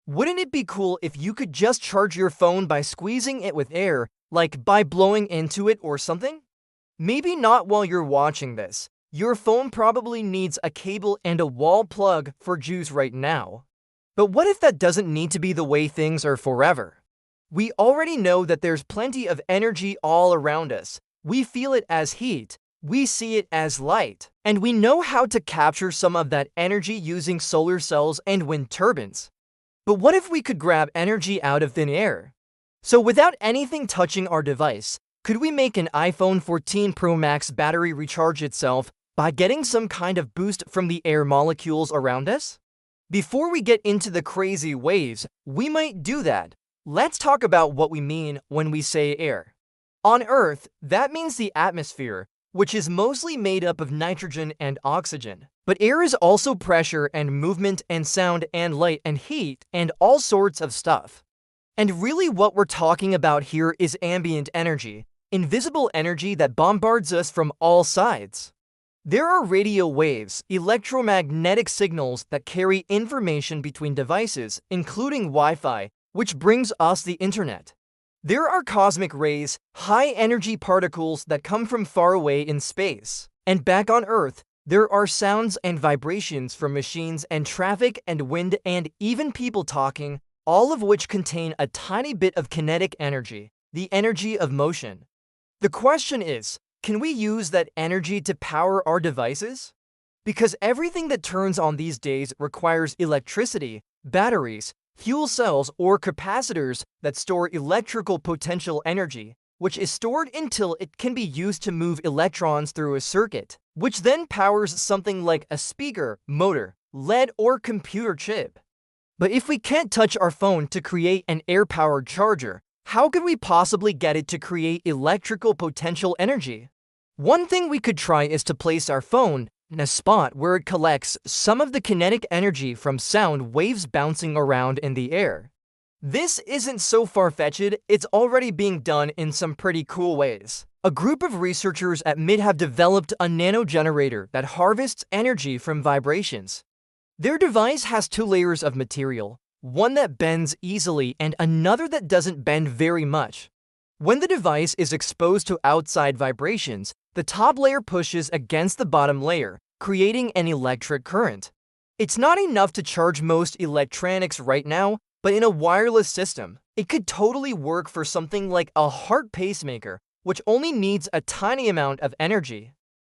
Wouldn't it be cool if you could just charge your phone by squeezing it with air, like by blowing into it or something? Maybe not while you're watching this. Your phone probably needs a cable and a wall plug for juice right now. But what if that doesn't need to be the way things are forever? We already know that there's plenty of energy all around us. We feel it as heat, we see it as light, and we know how to capture some of that energy using solar cells and wind turbines. But what if we could grab energy out of thin air? So without anything touching our device, could we make an iPhone 14 Pro Max battery recharge itself by getting some kind of boost from the air molecules around us? Before we get into the crazy ways we might do that, let's talk about what we mean when we say air. On Earth, that means the atmosphere, which is mostly made up of nitrogen and oxygen. But air is also pressure and movement and sound and light and heat and all sorts of stuff. And really what we're talking about here is ambient energy, invisible energy that bombards us from all sides. There are radio waves, electromagnetic signals that carry information between devices, including Wi-Fi, which brings us the internet. There are cosmic rays, high-energy particles that come from far away in space. And back on Earth, there are sounds and vibrations from machines and traffic and wind and even people talking, all of which contain a tiny bit of kinetic energy, the energy of motion. The question is, can we use that energy to power our devices? Because everything that turns on these days requires electricity, batteries, fuel cells, or capacitors that store electrical potential energy, which is stored until it can be used to move electrons through a circuit, which then powers something like a speaker, motor, LED, or computer chip. But if we can't touch our phone to create an air-powered charger, how could we possibly get it to create electrical potential energy? One thing we could try is to place our phone in a spot where it collects some of the kinetic energy from sound waves bouncing around in the air. This isn't so far-fetched, it's already being done in some pretty cool ways. A group of researchers at MIT have developed a nanogenerator that harvests energy from vibrations. Their device has two layers of material, one that bends easily and another that doesn't bend very much. When the device is exposed to outside vibrations, the top layer pushes against the bottom layer, creating an electric current. It's not enough to charge most electronics right now, but in a wireless system, it could totally work for something like a heart pacemaker, which only needs a tiny amount of energy.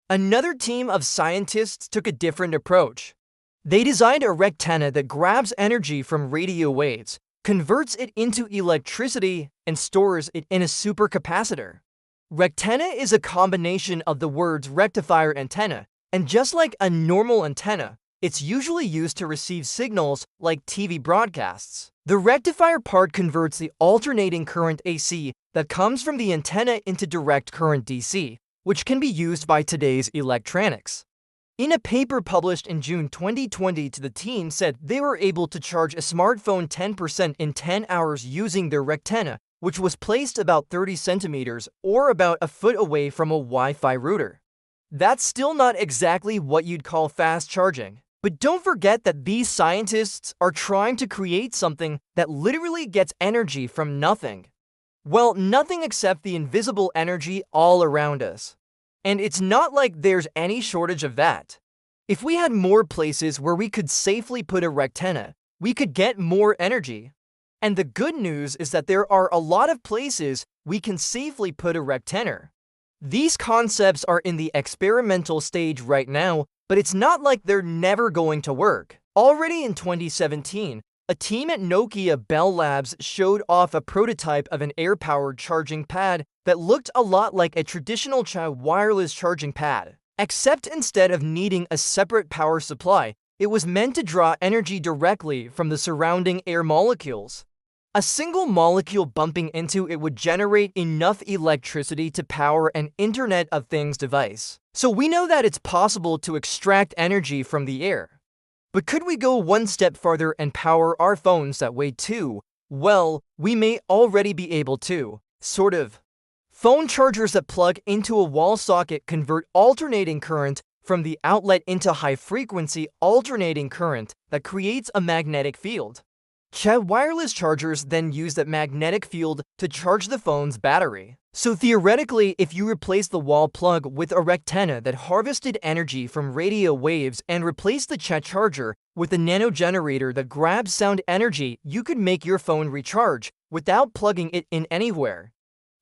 Another team of scientists took a different approach. They designed a rectenna that grabs energy from radio waves, converts it into electricity, and stores it in a supercapacitor. Rectenna is a combination of the words rectifier antenna, and just like a normal antenna, it's usually used to receive signals like TV broadcasts. The rectifier part converts the alternating current AC that comes from the antenna into direct current DC, which can be used by today's electronics. In a paper published in June 2020, the team said they were able to charge a smartphone 10% in 10 hours using their rectenna, which was placed about 30 centimeters or about a foot away from a Wi-Fi router. That's still not exactly what you'd call fast charging. But don't forget that these scientists are trying to create something that literally gets energy from nothing. Well, nothing except the invisible energy all around us. And it's not like there's any shortage of that. If we had more places where we could safely put a rectenna, we could get more energy. And the good news is that there are a lot of places we can safely put a rectenna. These concepts are in the experimental stage right now, but it's not like they're never going to work. Already in 2017, a team at Nokia Bell Labs showed off a prototype of an air-powered charging pad that looked a lot like a traditional wireless charging pad. Except instead of needing a separate power supply, it was meant to draw energy directly from the surrounding air molecules. A single molecule bumping into it would generate enough electricity to power an Internet of Things device. So we know that it's possible to extract energy from the air. But could we go one step farther and power our phones that way too? Well, we may already be able to, sort of. Phone chargers that plug into a wall socket convert alternating current from the outlet into high-frequency alternating current that creates a magnetic field. Wireless chargers then use that magnetic field to charge the phone's battery. So theoretically, if you replace the wall plug with a rectenna that harvested energy from radio waves and replace the charger with a nanogenerator that grabs sound energy, you could make your phone recharge without plugging it in anywhere.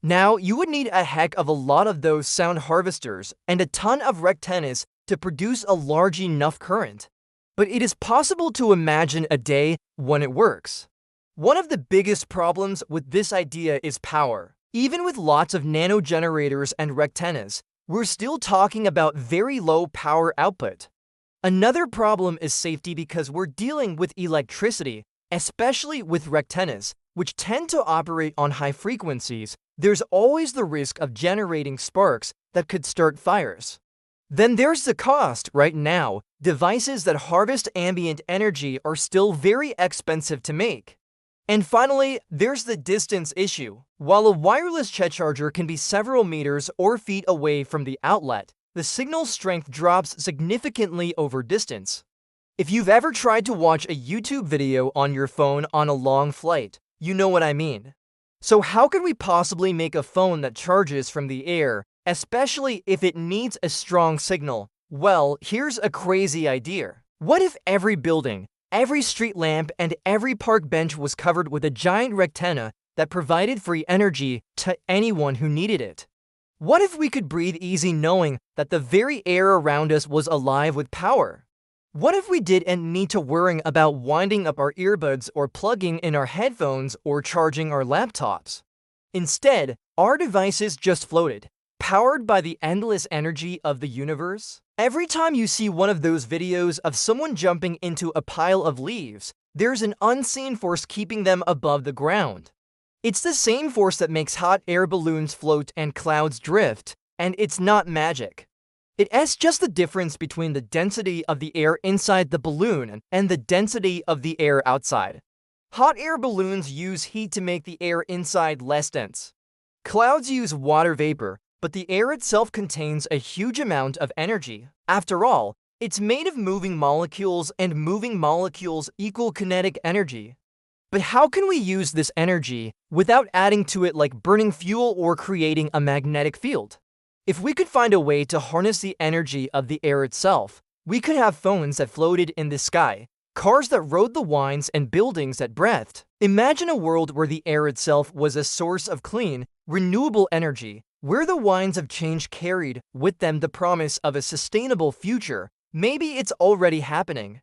Now, you would need a heck of a lot of those sound harvesters and a ton of rectennas to produce a large enough current. But it is possible to imagine a day when it works. One of the biggest problems with this idea is power. Even with lots of nanogenerators and rectennas, we're still talking about very low power output. Another problem is safety because we're dealing with electricity, especially with rectennas, which tend to operate on high frequencies. There's always the risk of generating sparks that could start fires. Then there's the cost. Right now, devices that harvest ambient energy are still very expensive to make. And finally, there's the distance issue. While a wireless charger can be several meters or feet away from the outlet, the signal strength drops significantly over distance. If you've ever tried to watch a YouTube video on your phone on a long flight, you know what I mean. So how could we possibly make a phone that charges from the air, especially if it needs a strong signal? Well, here's a crazy idea. What if every building, every street lamp, and every park bench was covered with a giant rectenna that provided free energy to anyone who needed it? What if we could breathe easy knowing that the very air around us was alive with power? What if we didn't need to worry about winding up our earbuds or plugging in our headphones or charging our laptops? Instead, our devices just floated, powered by the endless energy of the universe? Every time you see one of those videos of someone jumping into a pile of leaves, there's an unseen force keeping them above the ground. It's the same force that makes hot air balloons float and clouds drift, and it's not magic. It's just the difference between the density of the air inside the balloon and the density of the air outside. Hot air balloons use heat to make the air inside less dense. Clouds use water vapor, but the air itself contains a huge amount of energy. After all, it's made of moving molecules, and moving molecules equal kinetic energy. But how can we use this energy without adding to it like burning fuel or creating a magnetic field? If we could find a way to harness the energy of the air itself, we could have phones that floated in the sky, cars that rode the winds, and buildings that breathed. Imagine a world where the air itself was a source of clean, renewable energy, where the winds of change carried with them the promise of a sustainable future. Maybe it's already happening.